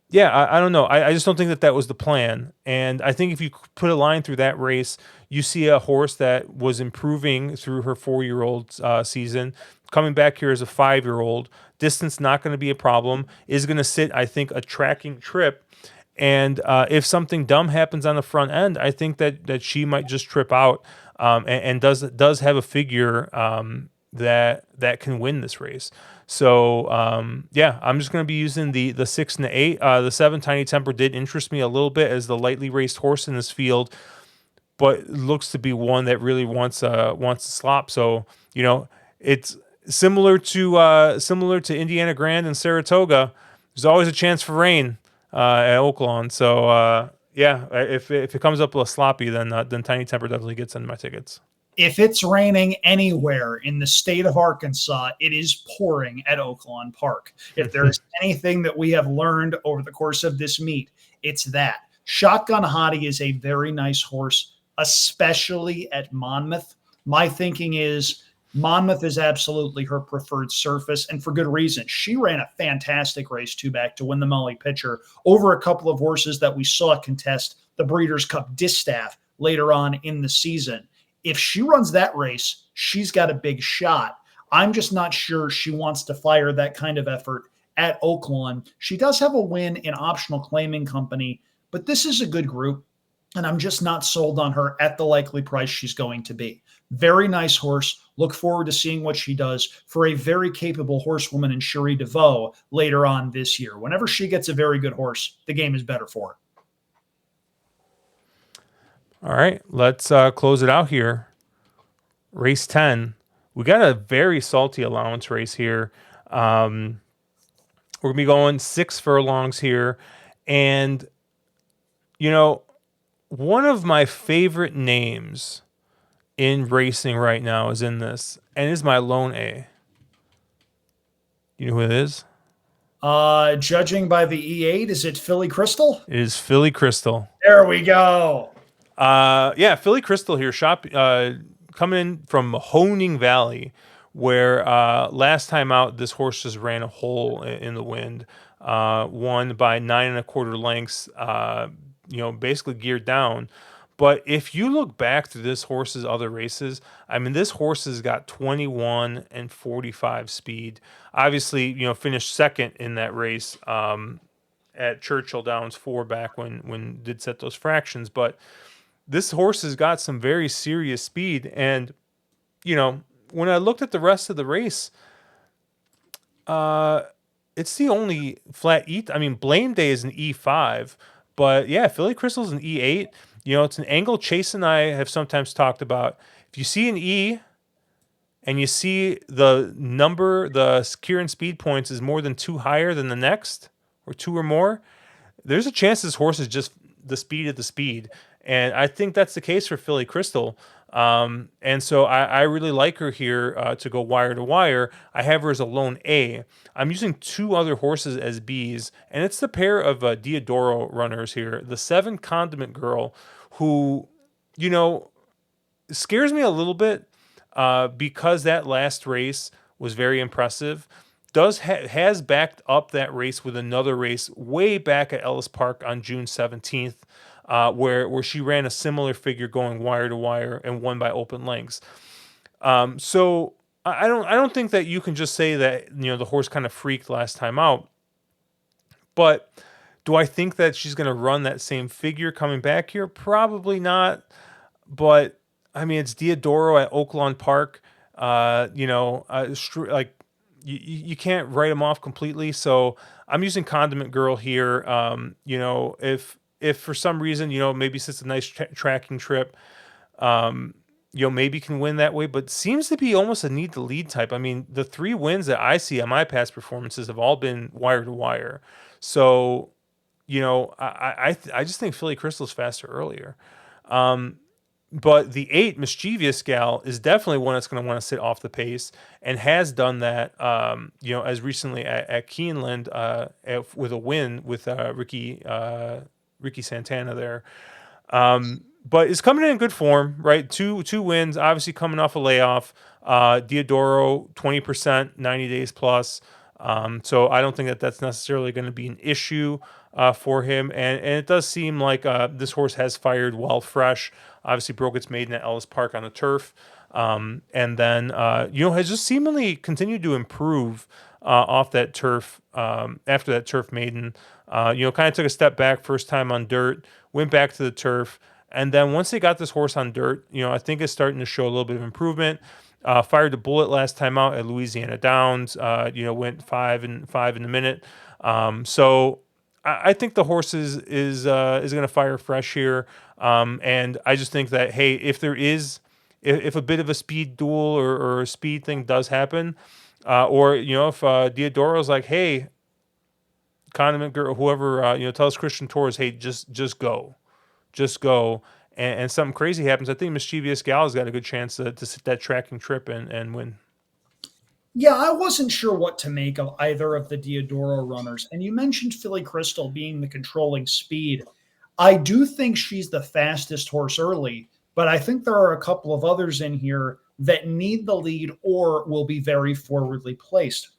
yeah, I don't know. I just don't think that was the plan. And I think if you put a line through that race, you see a horse that was improving through her 4-year-old season, coming back here as a 5-year-old. Distance not going to be a problem. Is going to sit, I think, a tracking trip. And if something dumb happens on the front end, I think that she might just trip out and does have a figure that can win this race. So yeah, I'm just going to be using the 6 and the 8. The 7 Tiny Temper did interest me a little bit as the lightly raced horse in this field, but looks to be one that really wants to slop. So it's similar to Indiana Grand and Saratoga. There's always a chance for rain at Oaklawn. So yeah, if it comes up a little sloppy, then Tiny Temper definitely gets into my tickets. If it's raining anywhere in the state of Arkansas, it is pouring at Oaklawn Park. If there's anything that we have learned over the course of this meet, it's that. Shotgun Hottie is a very nice horse, especially at Monmouth. My thinking is Monmouth is absolutely her preferred surface, and for good reason. She ran a fantastic race two back to win the Molly Pitcher over a couple of horses that we saw contest the Breeders' Cup Distaff later on in the season. If she runs that race, she's got a big shot. I'm just not sure she wants to fire that kind of effort at Oaklawn. She does have a win in Optional Claiming Company, but this is a good group, and I'm just not sold on her at the likely price she's going to be. Very nice horse. Look forward to seeing what she does for a very capable horsewoman in Cherie DeVoe later on this year. Whenever she gets a very good horse, the game is better for her. All right, let's close it out here. Race 10. We got a very salty allowance race here. We're going to be going 6 furlongs here. And, one of my favorite names in racing right now is in this, and is my lone A. You know who it is? Judging by the E8, is it Philly Crystal? It is Philly Crystal. There we go. Yeah, Philly Crystal here, coming in from Honing Valley, where last time out this horse just ran a hole in the wind, won by 9 1/4 lengths. Basically geared down. But if you look back to this horse's other races, I mean, this horse has got 21 and 45 speed. Obviously, finished second in that race at Churchill Downs 4 back when did set those fractions. But this horse has got some very serious speed. And, when I looked at the rest of the race, it's the only flat E. I mean, Blame Day is an E5. But yeah, Philly Crystal's an E8. It's an angle Chase and I have sometimes talked about. If you see an E and you see the number, the Kieran speed points is more than 2 higher than the next, or 2 or more, there's a chance this horse is just the speed of the speed. And I think that's the case for Philly Crystal. And so I really like her here to go wire to wire. I have her as a lone A. I'm using 2 other horses as Bs, and it's the pair of Diodoro runners here. The 7 Condiment Girl, who, scares me a little bit because that last race was very impressive. Has backed up that race with another race way back at Ellis Park on June 17th. Where she ran a similar figure going wire to wire and won by open lengths. So I don't think that you can just say that the horse kind of freaked last time out. But do I think that she's going to run that same figure coming back here? Probably not. But I mean, it's Diodoro at Oaklawn Park. you can't write them off completely. So I'm using Condiment Girl here. If for some reason, maybe it's a nice tracking trip, maybe can win that way, but seems to be almost a need to lead type. I mean, the 3 wins that I see on my past performances have all been wire to wire. So, I just think Philly Crystal's faster earlier. But the 8 Mischievous Gal is definitely one that's going to want to sit off the pace and has done that, as recently at Keeneland, with a win with Ricky Santana there. But is coming in good form, right? Two wins, obviously coming off a layoff. Diodoro 20%, 90 days plus. So I don't think that that's necessarily going to be an issue for him. And it does seem like this horse has fired well fresh. Obviously broke its maiden at Ellis Park on the turf. And then, has just seemingly continued to improve off that turf after that turf maiden. Kind of took a step back first time on dirt, went back to the turf. And then once they got this horse on dirt, I think it's starting to show a little bit of improvement. Fired the bullet last time out at Louisiana Downs. Went 5-5 in the minute. So I think the horse is going to fire fresh here. And I just think that, hey, if there is, if a bit of a speed duel or a speed thing does happen, or if Diodoro's like, hey, Condiment Girl, whoever, tells Christian Torres, hey, just go, and something crazy happens, I think Mischievous Gal has got a good chance to sit that tracking trip and win. Yeah, I wasn't sure what to make of either of the Diodoro runners. And you mentioned Philly Crystal being the controlling speed. I do think she's the fastest horse early, but I think there are a couple of others in here that need the lead or will be very forwardly placed.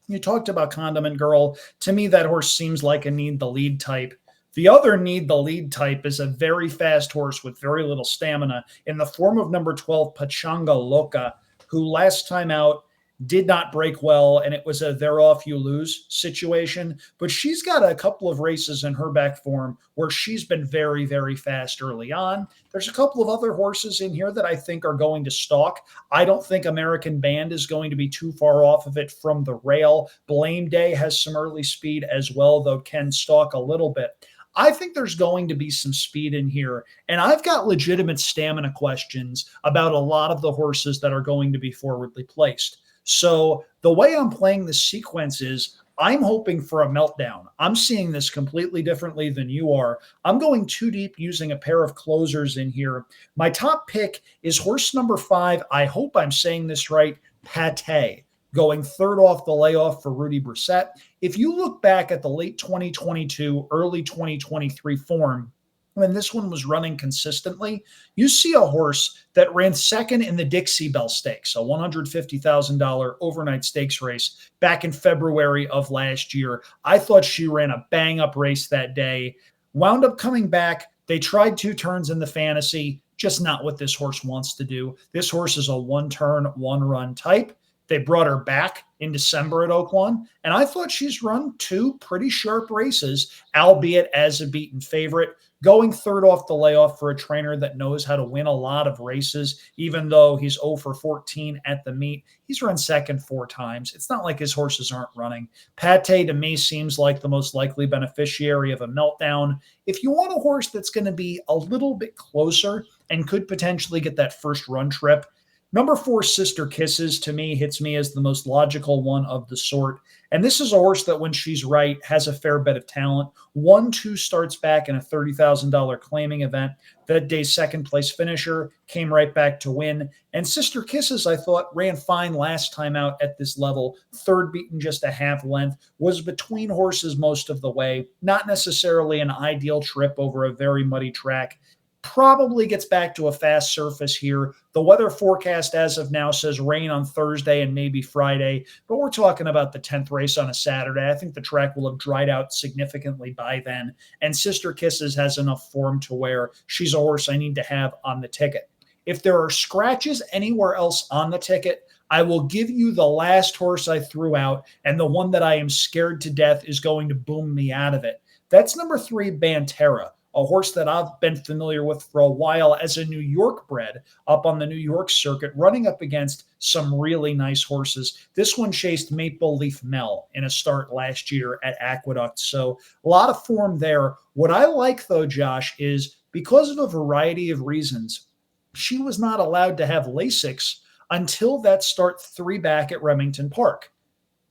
You talked about Condiment Girl. To me, that horse seems like a need the lead type. The other need the lead type is a very fast horse with very little stamina in the form of number 12, Pachanga Loca, who last time out did not break well, and it was a they're off you lose situation. But she's got a couple of races in her back form where she's been very, very fast early on. There's a couple of other horses in here that I think are going to stalk. I don't think American Band is going to be too far off of it from the rail. Blame Day has some early speed as well, though can stalk a little bit. I think there's going to be some speed in here, and I've got legitimate stamina questions about a lot of the horses that are going to be forwardly placed. So the way I'm playing this sequence is I'm hoping for a meltdown. I'm seeing this completely differently than you are. I'm going too deep using a pair of closers in here. My top pick is horse number 5. I hope I'm saying this right, Pate, going third off the layoff for Rudy Brissett. If you look back at the late 2022, early 2023 form, when this one was running consistently, you see a horse that ran second in the Dixie Bell Stakes, a $150,000 overnight stakes race back in February of last year. I thought she ran a bang-up race that day, wound up coming back. They tried 2 turns in the fantasy, just not what this horse wants to do. This horse is a 1-turn, 1-run type. They brought her back in December at Oaklawn, and I thought she's run 2 pretty sharp races, albeit as a beaten favorite. Going third off the layoff for a trainer that knows how to win a lot of races, even though he's 0 for 14 at the meet. He's run second 4 times. It's not like his horses aren't running. Pate, to me, seems like the most likely beneficiary of a meltdown. If you want a horse that's going to be a little bit closer and could potentially get that first run trip, number 4, Sister Kisses, to me, hits me as the most logical one of the sort. And this is a horse that, when she's right, has a fair bit of talent. 1-2 starts back in a $30,000 claiming event. That day's second place finisher, came right back to win. And Sister Kisses, I thought, ran fine last time out at this level. Third beaten just a half length, was between horses most of the way. Not necessarily an ideal trip over a very muddy track. Probably gets back to a fast surface here. The weather forecast as of now says rain on Thursday and maybe Friday, but we're talking about the 10th race on a Saturday. I think the track will have dried out significantly by then, and Sister Kisses has enough form to where she's a horse I need to have on the ticket. If there are scratches anywhere else on the ticket, I will give you the last horse I threw out, and the one that I am scared to death is going to boom me out of it. That's number 3, Banterra. a horse that I've been familiar with for a while as a New York bred up on the New York circuit, running up against some really nice horses. This one chased Maple Leaf Mel in a start last year at Aqueduct. So a lot of form there. What I like, though, Josh, is because of a variety of reasons, she was not allowed to have Lasix until that start 3 back at Remington Park.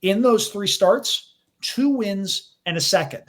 In those 3 starts, 2 wins and a second.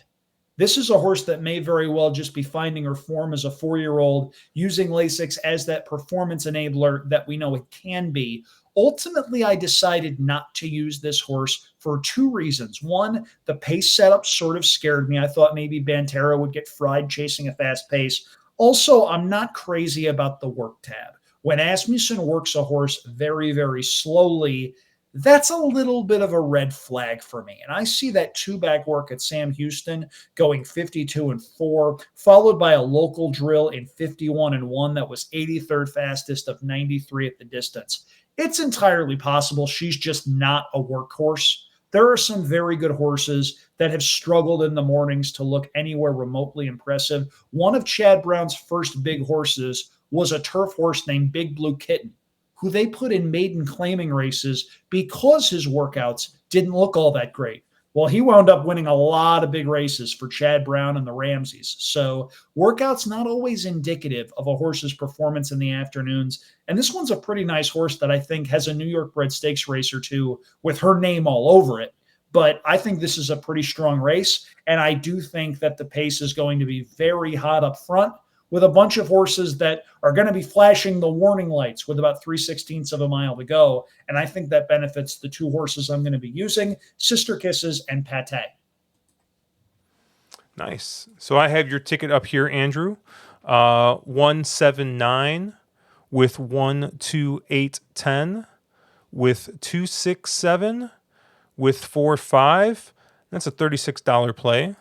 This is a horse that may very well just be finding her form as a 4-year-old, using Lasix as that performance enabler that we know it can be. Ultimately, I decided not to use this horse for 2 reasons. One, the pace setup sort of scared me. I thought maybe Bantera would get fried chasing a fast pace. Also, I'm not crazy about the work tab. When Asmussen works a horse very, very slowly, that's a little bit of a red flag for me. And I see that 2-back work at Sam Houston going 52-4, followed by a local drill in 51-1 that was 83rd fastest of 93 at the distance. It's entirely possible she's just not a workhorse. There are some very good horses that have struggled in the mornings to look anywhere remotely impressive. One of Chad Brown's first big horses was a turf horse named Big Blue Kitten, who they put in maiden claiming races because his workouts didn't look all that great. Well, he wound up winning a lot of big races for Chad Brown and the Ramseys. So workouts not always indicative of a horse's performance in the afternoons. And this one's a pretty nice horse that I think has a New York bred stakes race or two with her name all over it. But I think this is a pretty strong race. And I do think that the pace is going to be very hot up front, with a bunch of horses that are going to be flashing the warning lights with about 3/16 of a mile to go. And I think that benefits the 2 horses I'm going to be using, Sister Kisses and Pate. Nice. So I have your ticket up here, Andrew. 179 with 12810 with 267 with 45. That's a $36 play.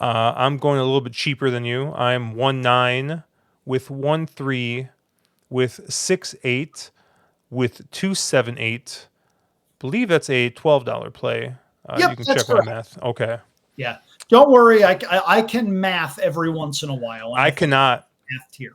I'm going a little bit cheaper than you. I'm 1-9 with 1-3 with 6-8 with 2-7-8. Believe that's a $12 play. Yep, You can that's check my correct. math. Okay. Yeah. Don't worry. I can math every once in a while. And I I think cannot. math here.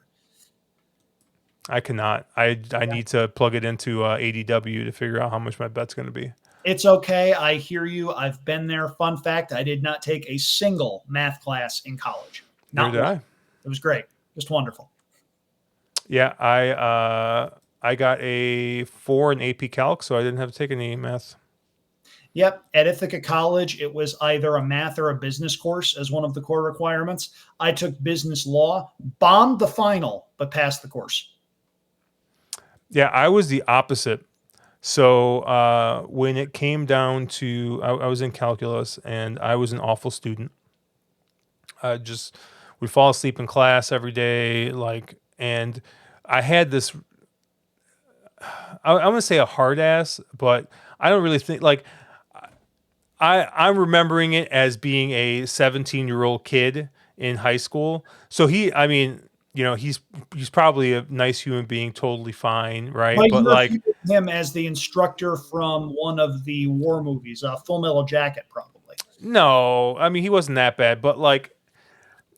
I cannot. I need to plug it into ADW to figure out how much my bet's going to be. It's okay. I hear you. I've been there. Fun fact, I did not take a single math class in college. Neither Not did one. I. It was great. Just wonderful. Yeah, I got a 4 in AP Calc, so I didn't have to take any math. Yep. At Ithaca College, it was either a math or a business course as one of the core requirements. I took business law, bombed the final, but passed the course. Yeah, I was the opposite. So when it came down to, I was in calculus and I was an awful student. I just would fall asleep in class every day, and I had this. I'm gonna say a hard ass, but I don't really think I'm remembering it as being a 17-year-old kid in high school. So I mean, he's probably a nice human being, totally fine, right? But But you're like, viewing him as the instructor from one of the war movies, Full Metal Jacket, probably. no, I mean he wasn't that bad, but like,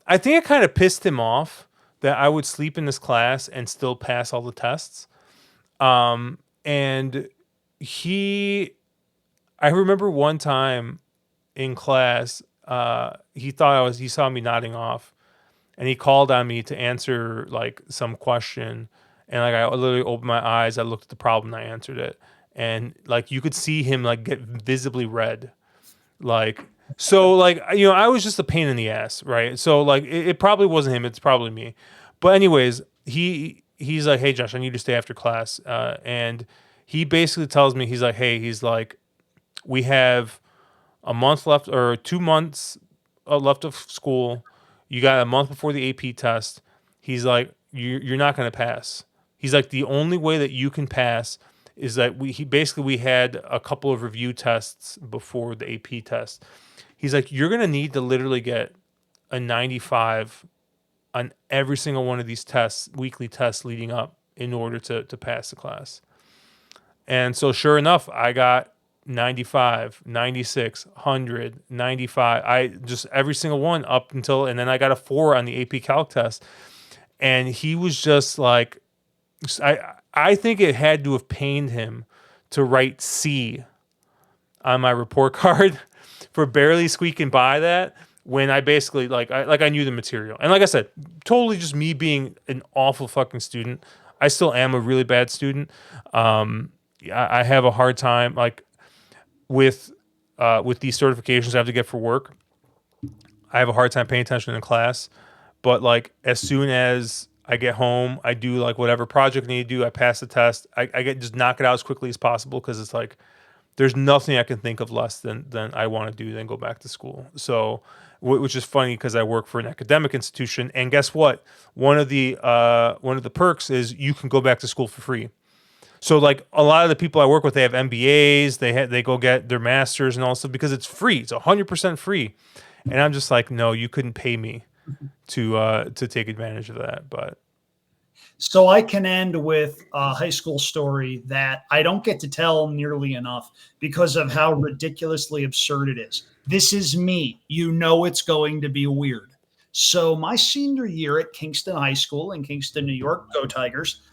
I think it kind of pissed him off that I would sleep in this class and still pass all the tests. And he, I remember one time in class, he saw me nodding off, and he called on me to answer like some question, and like I literally opened my eyes, I looked at the problem, and I answered it, and like you could see him like get visibly red, like so like I was just a pain in the ass, right? So like it probably wasn't him, it's probably me, but anyways, he's like, hey Josh, I need to stay after class, and he basically tells me, he's like, hey, he's like, we have a month left or 2 months left of school. You got a month before the AP test. He's like, you're not going to pass. He's like, the only way that you can pass is that we had a couple of review tests before the AP test. He's like, you're going to need to literally get a 95 on every single one of these tests, weekly tests leading up, in order to pass the class. And so sure enough, I got 95, 96, 100, 95. I just every single one up until, and then I got a 4 on the AP Calc test. And he was just like, I think it had to have pained him to write C on my report card for barely squeaking by that, when I basically I knew the material. And like I said, totally just me being an awful fucking student. I still am a really bad student. I have a hard time with these certifications I have to get for work. I have a hard time paying attention in class. But like as soon as I get home, I do like whatever project I need to do. I pass the test. I get just knock it out as quickly as possible, because it's like there's nothing I can think of less than I want to do than go back to school. So, which is funny because I work for an academic institution, and guess what? One of the perks is you can go back to school for free. So like a lot of the people I work with, they have MBAs, they go get their masters and all stuff because it's free. It's 100% free, and I'm just like, no, you couldn't pay me to take advantage of that. But So I can end with a high school story that I don't get to tell nearly enough because of how ridiculously absurd it is. This is me. You know it's going to be weird. So my senior year at Kingston High School in Kingston, New York, go Tigers,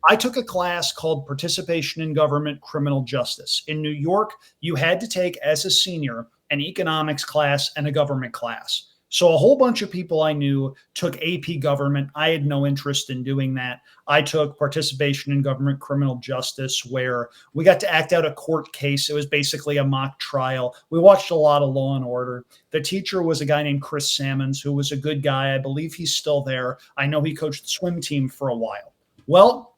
I took a class called Participation in Government Criminal Justice. In New York, you had to take, as a senior, an economics class and a government class. So a whole bunch of people I knew took AP government. I had no interest in doing that. I took Participation in Government Criminal Justice, where we got to act out a court case. It was basically a mock trial. We watched a lot of Law and Order. The teacher was a guy named Chris Salmons, who was a good guy. I believe he's still there. I know he coached the swim team for a while. Well,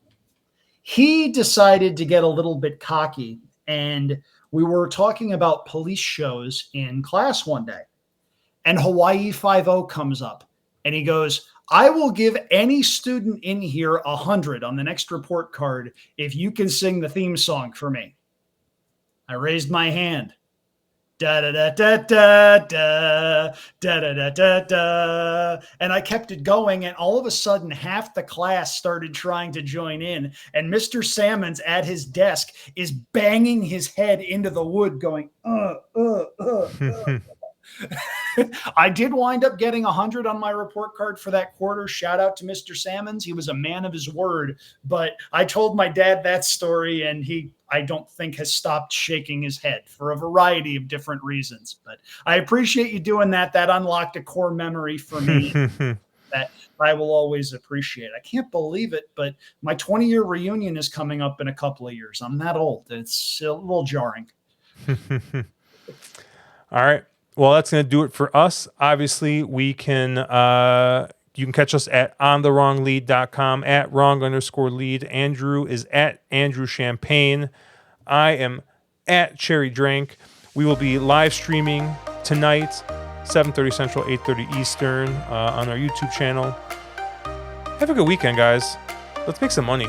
he decided to get a little bit cocky, and we were talking about police shows in class one day. And Hawaii Five-0 comes up, and he goes, I will give any student in here 100 on the next report card if you can sing the theme song for me. I raised my hand. Da da da da da da da da da da da, and I kept it going, and all of a sudden half the class started trying to join in, and Mr. Salmons at his desk is banging his head into the wood going I did wind up getting 100 on my report card for that quarter. Shout out to Mr. Salmons. He was a man of his word. But I told my dad that story, and he, I don't think, has stopped shaking his head for a variety of different reasons. But I appreciate you doing that. That unlocked a core memory for me that I will always appreciate. I can't believe it, but my 20-year reunion is coming up in a couple of years. I'm that old. It's a little jarring. All right. Well, that's going to do it for us. Obviously, we can you can catch us at ontherwronglead.com, at wrong_lead. Andrew is at Andrew Champagne. I am at Cherry Drink. We will be live streaming tonight, 7:30 Central, 8:30 Eastern, on our YouTube channel. Have a good weekend, guys. Let's make some money.